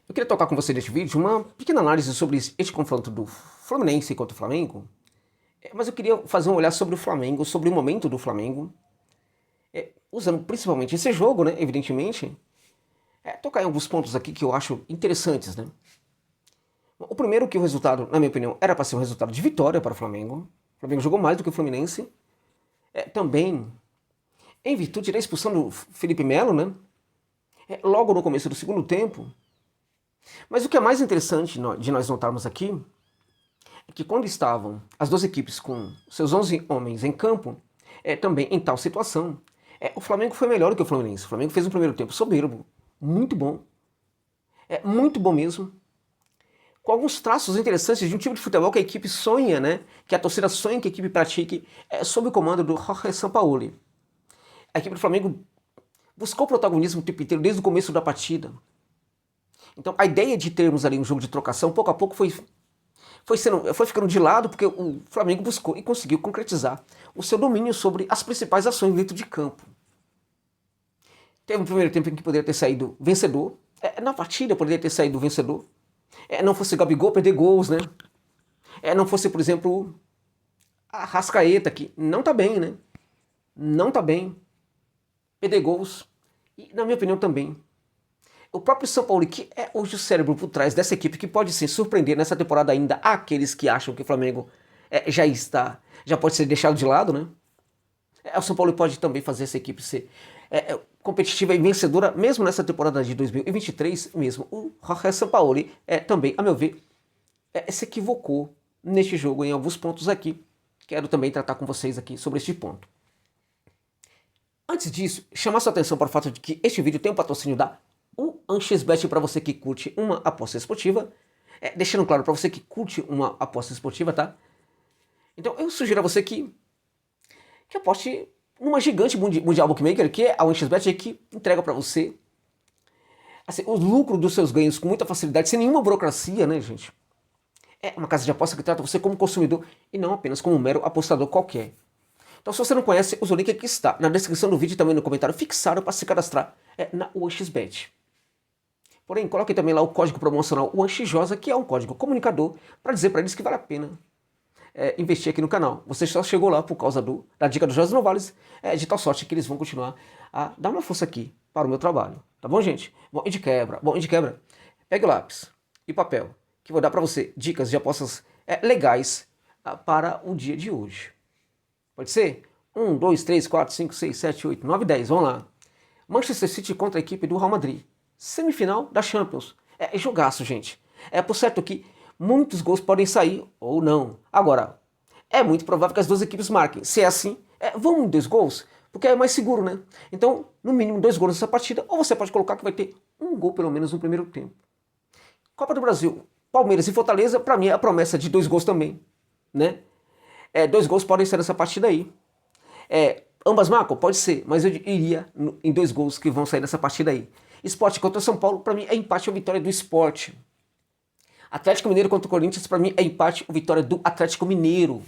Eu queria tocar com você neste vídeo uma pequena análise sobre este confronto do Fluminense contra o Flamengo, mas eu queria fazer um olhar sobre o Flamengo, sobre o momento do Flamengo, usando principalmente esse jogo, né, evidentemente, tocar em alguns pontos aqui que eu acho interessantes, né. O primeiro que o resultado, na minha opinião, era para ser um resultado de vitória para o Flamengo. O Flamengo jogou mais do que o Fluminense. Também, em virtude da expulsão do Felipe Melo, né, logo no começo do segundo tempo. Mas o que é mais interessante de nós notarmos aqui é que quando estavam as duas equipes com seus 11 homens em campo, também em tal situação, o Flamengo foi melhor do que o Fluminense. O Flamengo fez um primeiro tempo soberbo, muito bom mesmo, com alguns traços interessantes de um tipo de futebol que a equipe sonha, né? Que a torcida sonha que a equipe pratique, sob o comando do Jorge Sampaoli. A equipe do Flamengo buscou o protagonismo o tempo inteiro desde o começo da partida. Então a ideia de termos ali um jogo de trocação, pouco a pouco foi ficando de lado, porque o Flamengo buscou e conseguiu concretizar o seu domínio sobre as principais ações dentro de campo. Teve um primeiro tempo em que poderia ter saído vencedor, na partida poderia ter saído vencedor, não fosse Gabigol perder gols, né? Não fosse, por exemplo, a Arrascaeta, que não tá bem, né? Não tá bem, perder gols, e na minha opinião também, o próprio São Paulo, que é hoje o cérebro por trás dessa equipe, que pode sim surpreender nessa temporada ainda aqueles que acham que o Flamengo já pode ser deixado de lado, né? O São Paulo pode também fazer essa equipe ser competitiva e vencedora, mesmo nessa temporada de 2023 mesmo. O Jorge Sampaoli também, a meu ver, se equivocou neste jogo em alguns pontos aqui. Quero também tratar com vocês aqui sobre este ponto. Antes disso, chamar sua atenção para o fato de que este vídeo tem um patrocínio da UAnXBet para você que curte uma aposta esportiva. Deixando claro para você que curte uma aposta esportiva, tá? Então eu sugiro a você que aposte numa gigante mundial bookmaker, que é a UAnXBet, que entrega para você assim, o lucro dos seus ganhos com muita facilidade, sem nenhuma burocracia, né, gente? É uma casa de aposta que trata você como consumidor e não apenas como um mero apostador qualquer. Então, se você não conhece, o link aqui está na descrição do vídeo e também no comentário fixado para se cadastrar na UAnXBet. Porém, coloque também lá o código promocional UANXJOSA, que é um código comunicador, para dizer para eles que vale a pena investir aqui no canal. Você só chegou lá por causa da dica do José Novales, de tal sorte que eles vão continuar a dar uma força aqui para o meu trabalho. Tá bom, gente? Bom, e de quebra, pegue o lápis e papel, que vou dar para você dicas de apostas legais para o dia de hoje. Pode ser? 1, 2, 3, 4, 5, 6, 7, 8, 9, 10. Vamos lá. Manchester City contra a equipe do Real Madrid. Semifinal da Champions. Jogaço, gente. Por certo que muitos gols podem sair ou não. Agora, é muito provável que as duas equipes marquem. Se é assim, vão em 2 gols, porque é mais seguro, né? Então, no mínimo 2 gols nessa partida, ou você pode colocar que vai ter um gol pelo menos no primeiro tempo. Copa do Brasil, Palmeiras e Fortaleza, para mim é a promessa de 2 gols também, né? 2 gols podem ser nessa partida aí. Ambas marcam? Pode ser, mas eu iria em 2 gols que vão sair nessa partida aí. Sport contra São Paulo, para mim é empate ou vitória do Sport. Atlético Mineiro contra o Corinthians, para mim é empate ou vitória do Atlético Mineiro.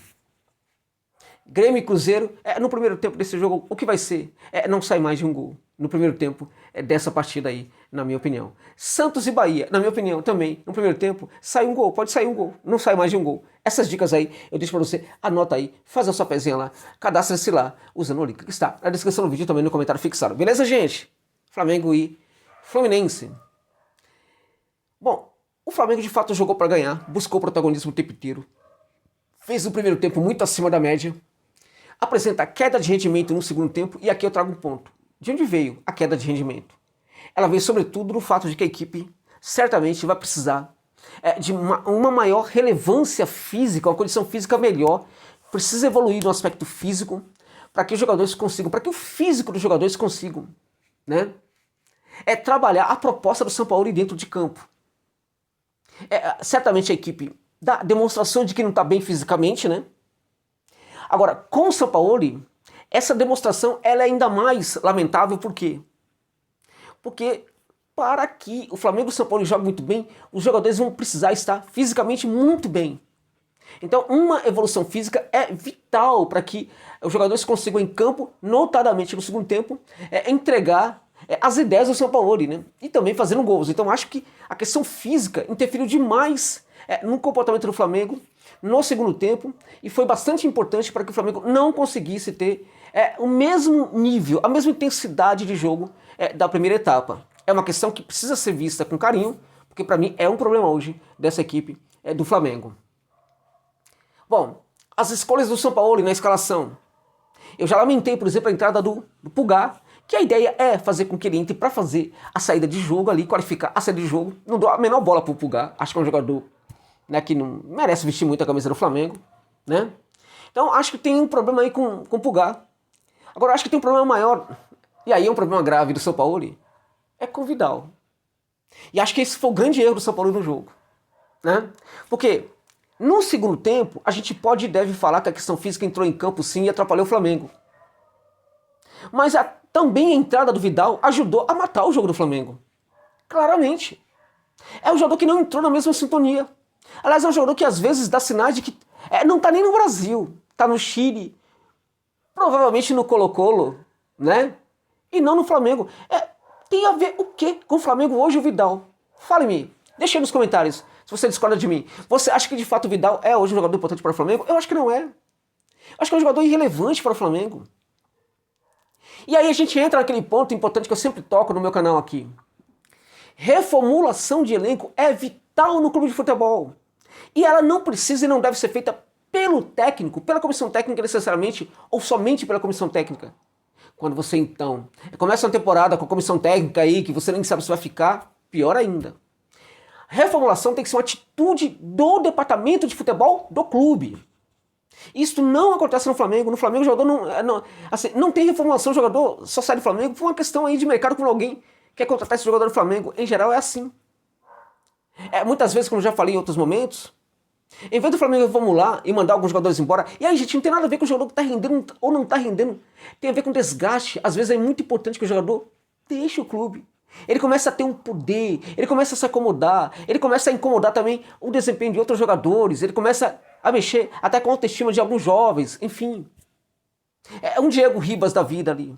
Grêmio e Cruzeiro, no primeiro tempo desse jogo, o que vai ser? Não sai mais de um gol no primeiro tempo dessa partida aí, na minha opinião. Santos e Bahia, na minha opinião, também, no primeiro tempo, sai um gol, pode sair um gol, não sai mais de um gol. Essas dicas aí, eu deixo pra você, anota aí, faz a sua pezinha lá, cadastra-se lá, usando o link que está na descrição do vídeo e também no comentário fixado. Beleza, gente? Flamengo e Fluminense. Bom, o Flamengo de fato jogou para ganhar, buscou o protagonismo o tempo inteiro, fez o primeiro tempo muito acima da média, apresenta queda de rendimento no segundo tempo, e aqui eu trago um ponto. De onde veio a queda de rendimento? Ela veio sobretudo no fato de que a equipe certamente vai precisar de uma maior relevância física, uma condição física melhor, precisa evoluir no aspecto físico, para que os jogadores consigam, para que o físico dos jogadores consigam, né? Trabalhar a proposta do São Paulo dentro de campo. Certamente a equipe dá demonstração de que não está bem fisicamente, né? Agora, com o São Paulo, essa demonstração ela é ainda mais lamentável, por quê? Porque para que o Flamengo e o São Paulo joguem muito bem, os jogadores vão precisar estar fisicamente muito bem. Então, uma evolução física é vital para que os jogadores consigam em campo, notadamente no segundo tempo, entregar as ideias do Sampaoli, né? E também fazendo gols. Então acho que a questão física interferiu demais no comportamento do Flamengo no segundo tempo e foi bastante importante para que o Flamengo não conseguisse ter o mesmo nível, a mesma intensidade de jogo da primeira etapa. É uma questão que precisa ser vista com carinho, porque para mim é um problema hoje dessa equipe do Flamengo. Bom, as escolhas do Sampaoli na escalação. Eu já lamentei, por exemplo, a entrada do Pulgar, que a ideia é fazer com que ele entre para fazer a saída de jogo ali, qualificar a saída de jogo. Não dou a menor bola pro Pulgar, acho que é um jogador, né, que não merece vestir muito a camisa do Flamengo, né? Então acho que tem um problema aí com o Pulgar. Agora acho que tem um problema maior, e aí é um problema grave do Sampaoli, é com o Vidal. E acho que esse foi o grande erro do Sampaoli no jogo, né? Porque no segundo tempo, a gente pode e deve falar que a questão física entrou em campo sim e atrapalhou o Flamengo. Mas também a entrada do Vidal ajudou a matar o jogo do Flamengo. Claramente. É um jogador que não entrou na mesma sintonia. Aliás, é um jogador que às vezes dá sinais de que não tá nem no Brasil, tá no Chile, provavelmente no Colo-Colo, né? E não no Flamengo. Tem a ver o quê com o Flamengo hoje o Vidal? Fale-me, deixe aí nos comentários se você discorda de mim. Você acha que de fato o Vidal é hoje um jogador importante para o Flamengo? Eu acho que não é. Eu acho que é um jogador irrelevante para o Flamengo. E aí a gente entra naquele ponto importante que eu sempre toco no meu canal aqui. Reformulação de elenco é vital no clube de futebol. E ela não precisa e não deve ser feita pelo técnico, pela comissão técnica necessariamente, ou somente pela comissão técnica. Quando você então começa uma temporada com a comissão técnica aí, que você nem sabe se vai ficar, pior ainda. Reformulação tem que ser uma atitude do departamento de futebol do clube. Isso não acontece no Flamengo. No Flamengo o jogador não tem reformulação, o jogador só sai do Flamengo por uma questão aí de mercado, quando alguém quer contratar esse jogador do Flamengo. Em geral é assim. Muitas vezes, como eu já falei em outros momentos, em vez do Flamengo reformular e mandar alguns jogadores embora, e aí, gente, não tem nada a ver com o jogador que está rendendo ou não está rendendo. Tem a ver com desgaste. Às vezes é muito importante que o jogador deixe o clube. Ele começa a ter um poder, ele começa a se acomodar, ele começa a incomodar também o desempenho de outros jogadores, ele começa a mexer até com a autoestima de alguns jovens, enfim. Um Diego Ribas da vida ali.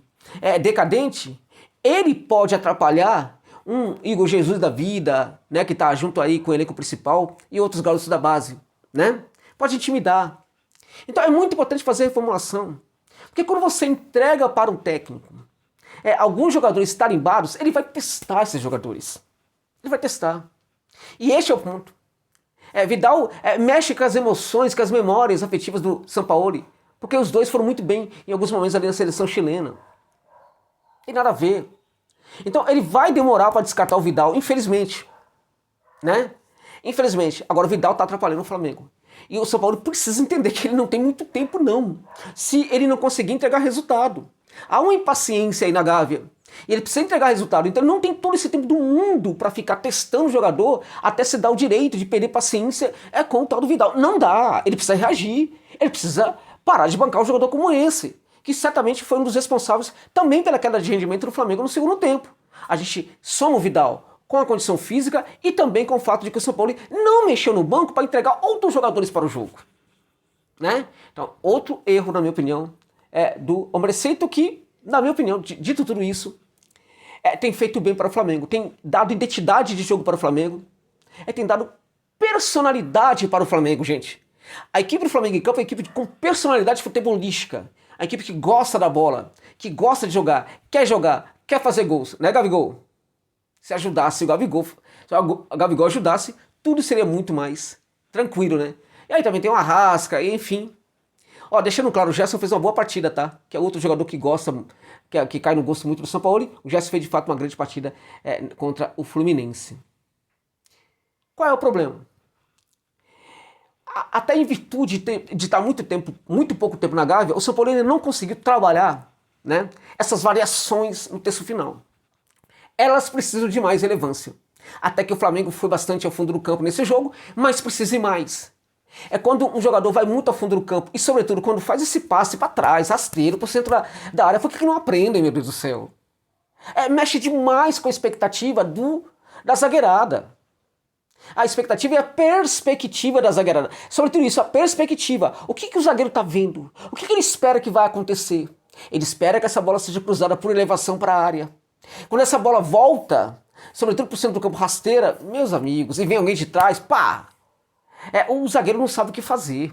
Decadente, ele pode atrapalhar um Igor Jesus da vida, né, que está junto aí com o elenco principal e outros garotos da base, né? Pode intimidar. Então é muito importante fazer reformulação. Porque quando você entrega para um técnico alguns jogadores tarimbados, ele vai testar esses jogadores. Ele vai testar. E este é o ponto. Vidal mexe com as emoções, com as memórias afetivas do Sampaoli, porque os dois foram muito bem em alguns momentos ali na seleção chilena. Tem nada a ver. Então ele vai demorar para descartar o Vidal, infelizmente. Né? Infelizmente. Agora o Vidal está atrapalhando o Flamengo. E o Sampaoli precisa entender que ele não tem muito tempo não, se ele não conseguir entregar resultado. Há uma impaciência aí na Gávea. E ele precisa entregar resultado. Então ele não tem todo esse tempo do mundo para ficar testando o jogador até se dar o direito de perder paciência com o tal do Vidal. Não dá. Ele precisa reagir. Ele precisa parar de bancar um jogador como esse, que certamente foi um dos responsáveis também pela queda de rendimento do Flamengo no segundo tempo. A gente soma o Vidal com a condição física e também com o fato de que o Sampaoli não mexeu no banco para entregar outros jogadores para o jogo. Né? Então, outro erro, na minha opinião, do Ombrecito, que, na minha opinião, dito tudo isso, tem feito bem para o Flamengo, tem dado identidade de jogo para o Flamengo, tem dado personalidade para o Flamengo, gente. A equipe do Flamengo em campo é uma equipe com personalidade futebolística, a equipe que gosta da bola, que gosta de jogar, quer fazer gols, né, Gabigol? Se ajudasse o Gabigol, se o Gabigol ajudasse, tudo seria muito mais tranquilo, né? E aí também tem o Arrasca, enfim. Deixando claro, o Gerson fez uma boa partida, tá? Que é outro jogador que gosta, que cai no gosto muito do Sampaoli. O Gerson fez de fato uma grande partida contra o Fluminense. Qual é o problema? Até em virtude de estar muito pouco tempo na Gávea, o Sampaoli ainda não conseguiu trabalhar, né, essas variações no terço final. Elas precisam de mais relevância. Até que o Flamengo foi bastante ao fundo do campo nesse jogo, mas precisa ir mais. É quando um jogador vai muito ao fundo do campo e, sobretudo, quando faz esse passe para trás, rasteiro, para o centro da área. Por que não aprendem, meu Deus do céu? Mexe demais com a expectativa da zagueirada. A expectativa é a perspectiva da zagueirada. Sobretudo isso, a perspectiva. O que o zagueiro está vendo? O que ele espera que vai acontecer? Ele espera que essa bola seja cruzada por elevação para a área. Quando essa bola volta, sobretudo por cento do campo rasteira, meus amigos, e vem alguém de trás, pá! O zagueiro não sabe o que fazer.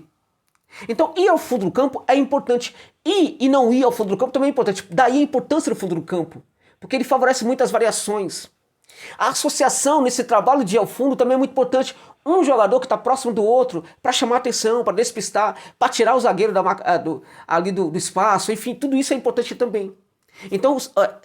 Então, ir ao fundo do campo é importante. Ir e não ir ao fundo do campo também é importante. Daí a importância do fundo do campo. Porque ele favorece muitas variações. A associação nesse trabalho de ir ao fundo também é muito importante. Um jogador que está próximo do outro para chamar atenção, para despistar, para tirar o zagueiro ali do espaço. Enfim, tudo isso é importante também. Então,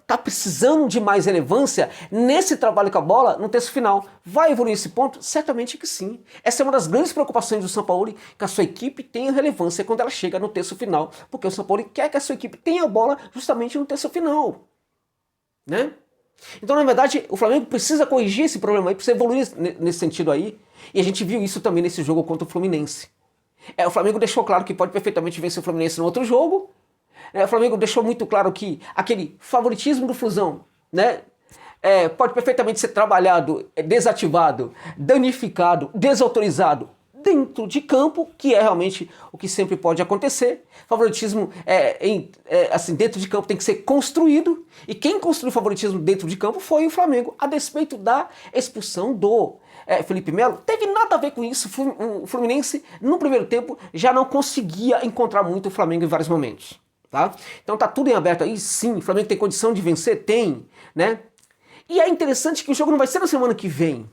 tá precisando de mais relevância nesse trabalho com a bola no terço final. Vai evoluir esse ponto? Certamente que sim. Essa é uma das grandes preocupações do Sampaoli, que a sua equipe tenha relevância quando ela chega no terço final. Porque o Sampaoli quer que a sua equipe tenha a bola justamente no terço final. Né? Então, na verdade, o Flamengo precisa corrigir esse problema aí, precisa evoluir nesse sentido aí. E a gente viu isso também nesse jogo contra o Fluminense. O Flamengo deixou claro que pode perfeitamente vencer o Fluminense no outro jogo. O Flamengo deixou muito claro que aquele favoritismo do Flusão, né, pode perfeitamente ser trabalhado, desativado, danificado, desautorizado dentro de campo, que é realmente o que sempre pode acontecer. Favoritismo assim, dentro de campo tem que ser construído, e quem construiu o favoritismo dentro de campo foi o Flamengo, a despeito da expulsão do Felipe Melo. Teve nada a ver com isso. O Fluminense, no primeiro tempo, já não conseguia encontrar muito o Flamengo em vários momentos. Tá? Então tá tudo em aberto aí, sim. O Flamengo tem condição de vencer? Tem, né? E é interessante que o jogo não vai ser na semana que vem,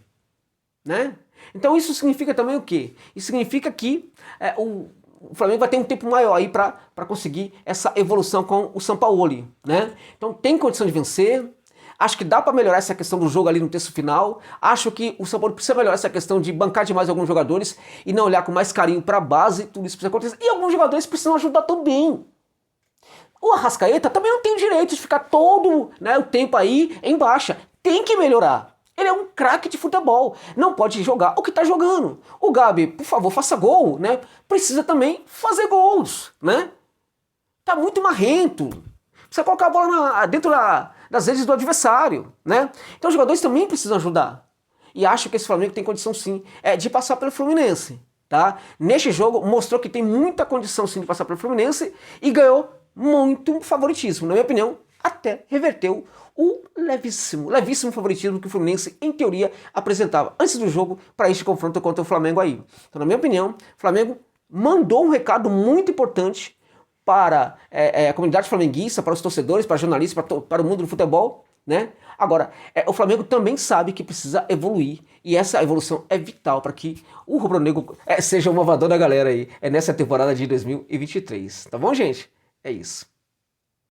né? Então isso significa também o quê? Isso significa que o Flamengo vai ter um tempo maior aí para conseguir essa evolução com o Sampaoli, né? Então tem condição de vencer. Acho que dá para melhorar essa questão do jogo ali no terço final. Acho que o Sampaoli precisa melhorar essa questão de bancar demais alguns jogadores e não olhar com mais carinho para a base. Tudo isso precisa acontecer. E alguns jogadores precisam ajudar também. O Arrascaeta também não tem o direito de ficar todo, né, o tempo aí em baixa. Tem que melhorar. Ele é um craque de futebol. Não pode jogar o que está jogando. O Gabi, por favor, faça gol, né? Precisa também fazer gols, né? Tá muito marrento. Precisa colocar a bola dentro das redes do adversário, né? Então os jogadores também precisam ajudar. E acho que esse Flamengo tem condição sim de passar pelo Fluminense, tá? Neste jogo mostrou que tem muita condição sim de passar pelo Fluminense e ganhou muito favoritismo. Na minha opinião, até reverteu o levíssimo favoritismo que o Fluminense, em teoria, apresentava antes do jogo para este confronto contra o Flamengo aí. Então, na minha opinião, o Flamengo mandou um recado muito importante para a comunidade flamenguista, para os torcedores, para jornalistas, para o mundo do futebol, né? Agora, o Flamengo também sabe que precisa evoluir, e essa evolução é vital para que o rubro-negro seja o movador da galera aí nessa temporada de 2023. Tá bom, gente? É isso.